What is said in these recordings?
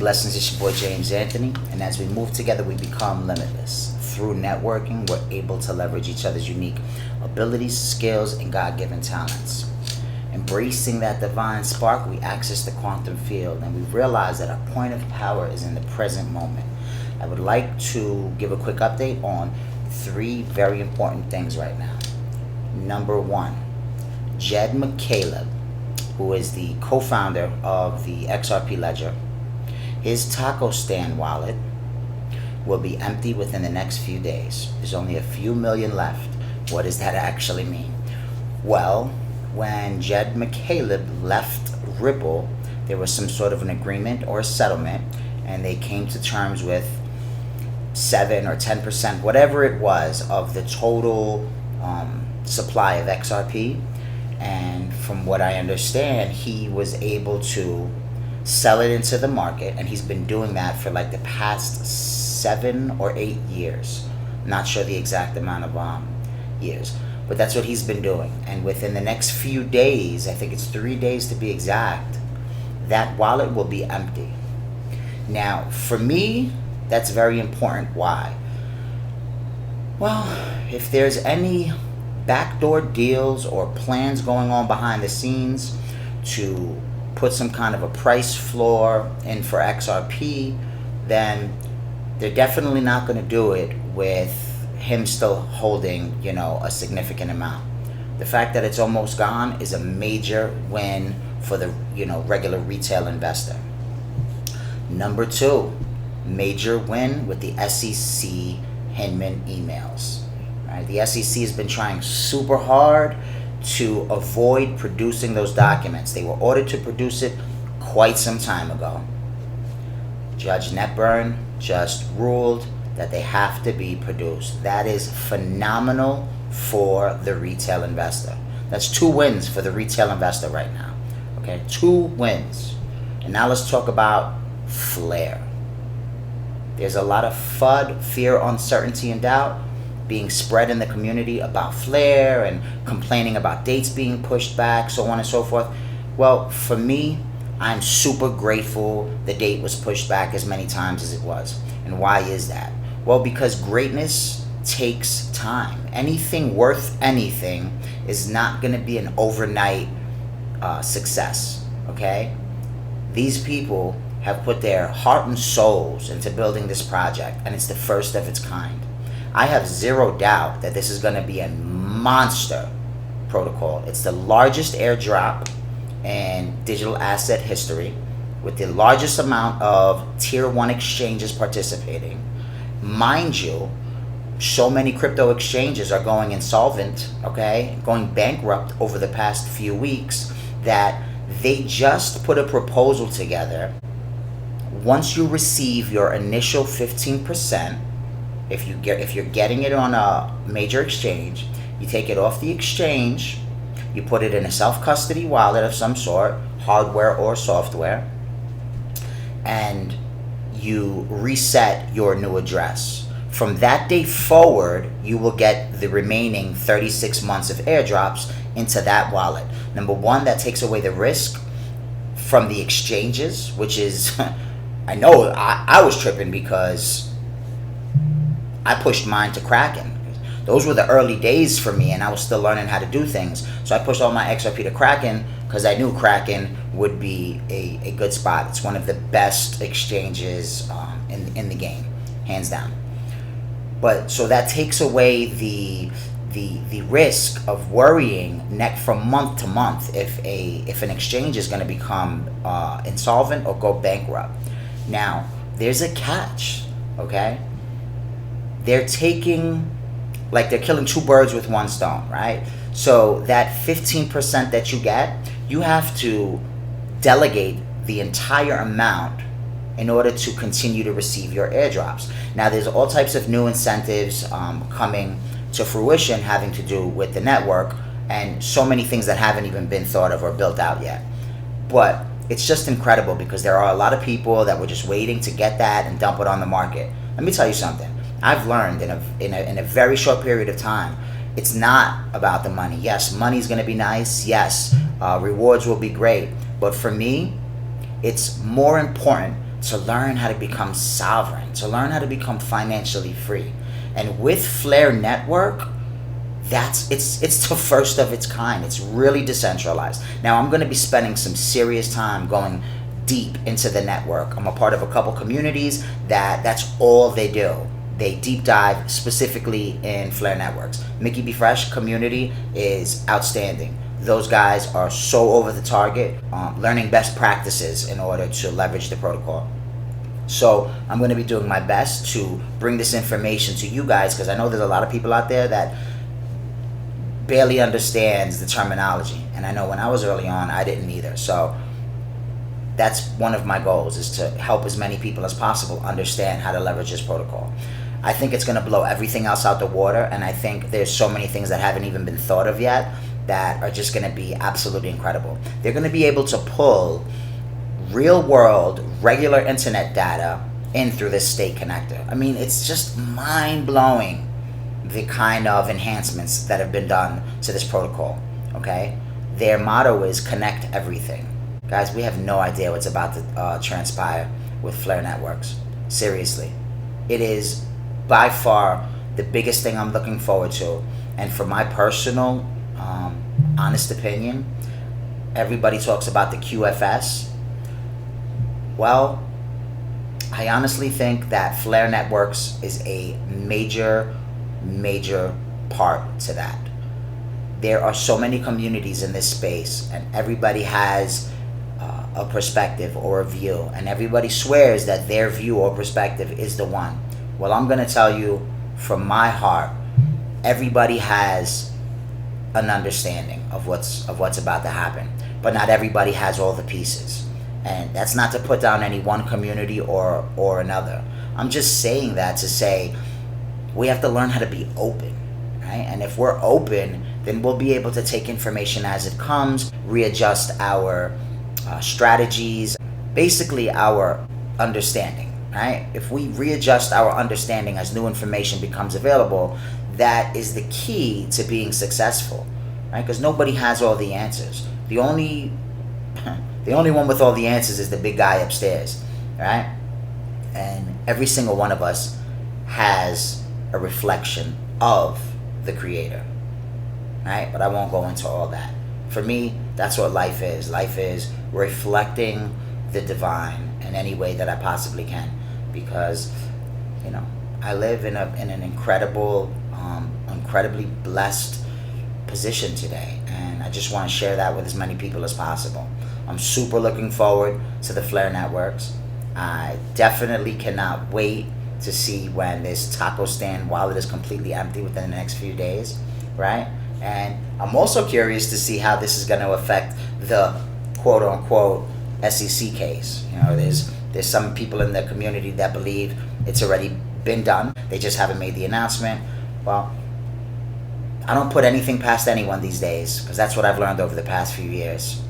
Blessings, it's your boy James Anthony, and as we move together, we become limitless. Through networking, we're able to leverage each other's unique abilities, skills, and God-given talents. Embracing that divine spark, we access the quantum field, and we realize that our point of power is in the present moment. I would like to give a quick update on 3 very important things right now. Number 1, Jed McCaleb, who is the co-founder of the XRP ledger, his taco stand wallet will be empty within the next few days. There's only a few million left. What does that actually mean? Well, when Jed McCaleb left Ripple, there was some sort of an agreement or a settlement, and they came to terms with 7 or 10%, whatever it was, of the total supply of XRP. And from what I understand, he was able to sell it into the market, and he's been doing that for like the past 7 or 8 years. Not sure the exact amount of years, but that's what he's been doing. And within the next few days, I think it's 3 days to be exact, that wallet will be empty. Now, for me, that's very important. Why? Well, if there's any backdoor deals or plans going on behind the scenes to put some kind of a price floor in for XRP, then they're definitely not going to do it with him still holding, a significant amount. The fact that it's almost gone is a major win for the, regular retail investor. Number 2, major win with the SEC Hinman emails. Right? The SEC has been trying super hard to avoid producing those documents. They were ordered to produce it quite some time ago. Judge Netburn just ruled that they have to be produced. That is phenomenal for the retail investor. That's 2 wins for the retail investor right now. Okay, 2 wins. And now let's talk about Flare. There's a lot of FUD, fear, uncertainty, and doubt being spread in the community about Flare and complaining about dates being pushed back, so on and so forth. Well, for me, I'm super grateful the date was pushed back as many times as it was. And why is that? Well, because greatness takes time. Anything worth anything is not going to be an overnight success, okay? These people have put their heart and souls into building this project, and it's the first of its kind. I have zero doubt that this is going to be a monster protocol. It's the largest airdrop in digital asset history, with the largest amount of tier 1 exchanges participating. Mind you, so many crypto exchanges are going insolvent, okay, going bankrupt over the past few weeks, that they just put a proposal together. Once you receive your initial 15%, if you're getting it on a major exchange, you take it off the exchange, you put it in a self-custody wallet of some sort, hardware or software, and you reset your new address. From that day forward, you will get the remaining 36 months of airdrops into that wallet. Number 1, that takes away the risk from the exchanges, which is, I know I was tripping because I pushed mine to Kraken. Those were the early days for me, and I was still learning how to do things. So I pushed all my XRP to Kraken because I knew Kraken would be a good spot. It's one of the best exchanges in the game, hands down. But so that takes away the risk of worrying from month to month if an exchange is going to become insolvent or go bankrupt. Now, there's a catch, okay? They're killing 2 birds with 1 stone, right? So that 15% that you get, you have to delegate the entire amount in order to continue to receive your airdrops. Now, there's all types of new incentives coming to fruition having to do with the network, and so many things that haven't even been thought of or built out yet. But it's just incredible because there are a lot of people that were just waiting to get that and dump it on the market. Let me tell you something. I've learned in a very short period of time, it's not about the money. Yes, money's going to be nice. Yes, rewards will be great. But for me, it's more important to learn how to become sovereign, to learn how to become financially free. And with Flare Network, it's the first of its kind. It's really decentralized. Now I'm going to be spending some serious time going deep into the network. I'm a part of a couple communities that's all they do. They deep dive specifically in Flare Networks. Mickey B. Fresh community is outstanding. Those guys are so over the target, learning best practices in order to leverage the protocol. So I'm going to be doing my best to bring this information to you guys, because I know there's a lot of people out there that barely understands the terminology. And I know when I was early on, I didn't either. So that's one of my goals, is to help as many people as possible understand how to leverage this protocol. I think it's going to blow everything else out the water, and I think there's so many things that haven't even been thought of yet that are just going to be absolutely incredible. They're going to be able to pull real world, regular internet data in through this state connector. I mean, it's just mind blowing the kind of enhancements that have been done to this protocol. Okay, their motto is connect everything. Guys, we have no idea what's about to transpire with Flare Networks. Seriously, it is by far the biggest thing I'm looking forward to. And for my personal honest opinion, everybody talks about the QFS. Well, I honestly think that Flare Networks is a major part to that. There are so many communities in this space, and everybody has a perspective or a view, and everybody swears that their view or perspective is the one. Well, I'm going to tell you from my heart, everybody has an understanding of what's about to happen, but not everybody has all the pieces. And that's not to put down any one community or another. I'm just saying that to say we have to learn how to be open, right? And if we're open, then we'll be able to take information as it comes, readjust our strategies, basically our understanding, right? If we readjust our understanding as new information becomes available, that is the key to being successful, right? Because nobody has all the answers. The only one with all the answers is the big guy upstairs, right? And every single one of us has a reflection of the creator, right? But I won't go into all that. For me, that's what life is. Life is reflecting the divine in any way that I possibly can, because I live in an incredibly blessed position today, and I just want to share that with as many people as possible. I'm super looking forward to the Flare Networks. I definitely cannot wait to see when this taco stand wallet is completely empty within the next few days, right? And I'm also curious to see how this is going to affect the quote-unquote SEC case. There's some people in the community that believe it's already been done. They just haven't made the announcement. Well, I don't put anything past anyone these days, because that's what I've learned over the past few years.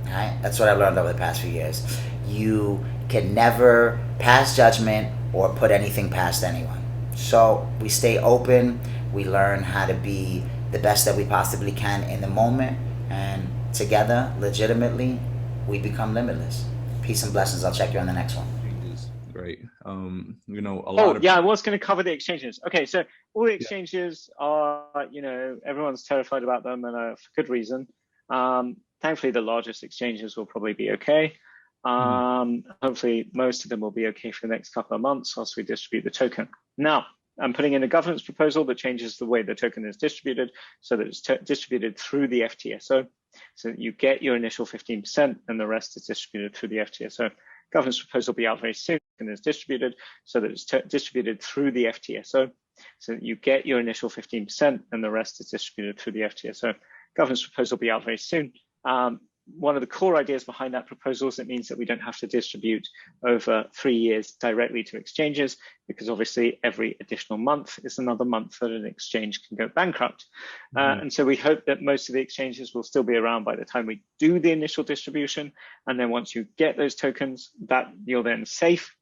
Right? That's what I've learned over the past few years. You can never pass judgment or put anything past anyone. So we stay open. We learn how to be the best that we possibly can in the moment, and together, legitimately, we become limitless. Peace and blessings. I'll check you on the next one. Great. A lot of... yeah, I was going to cover the exchanges. Okay, so all the exchanges are, everyone's terrified about them, and for good reason. Thankfully, the largest exchanges will probably be okay. Hopefully, most of them will be okay for the next couple of months whilst we distribute the token. Now, I'm putting in a governance proposal that changes the way the token is distributed, so that it's distributed through the FTSO, so that you get your initial 15% and the rest is distributed through the FTSO. Governance proposal will be out very soon and is distributed, so that it's distributed through the FTSO, so that you get your initial 15% and the rest is distributed through the FTSO. Governance proposal will be out very soon. One of the core ideas behind that proposal is it means that we don't have to distribute over 3 years directly to exchanges, because obviously every additional month is another month that an exchange can go bankrupt. And so we hope that most of the exchanges will still be around by the time we do the initial distribution. And then once you get those tokens, that you're then safe.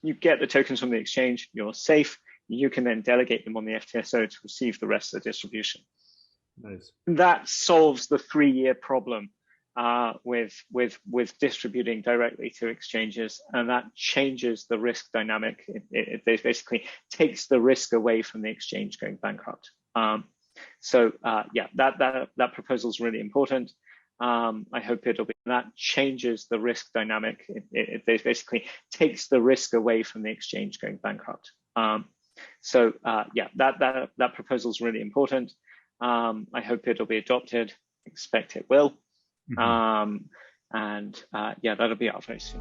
You get the tokens from the exchange, you're safe. You can then delegate them on the FTSO to receive the rest of the distribution. Nice. That solves the 3-year problem with distributing directly to exchanges, and that changes the risk dynamic. It basically takes the risk away from the exchange going bankrupt. Yeah, that proposal is really important. I hope it'll be, that changes the risk dynamic. It basically takes the risk away from the exchange going bankrupt. Yeah, that proposal is really important. I hope it'll be adopted. Expect it will. Yeah, that'll be out very soon.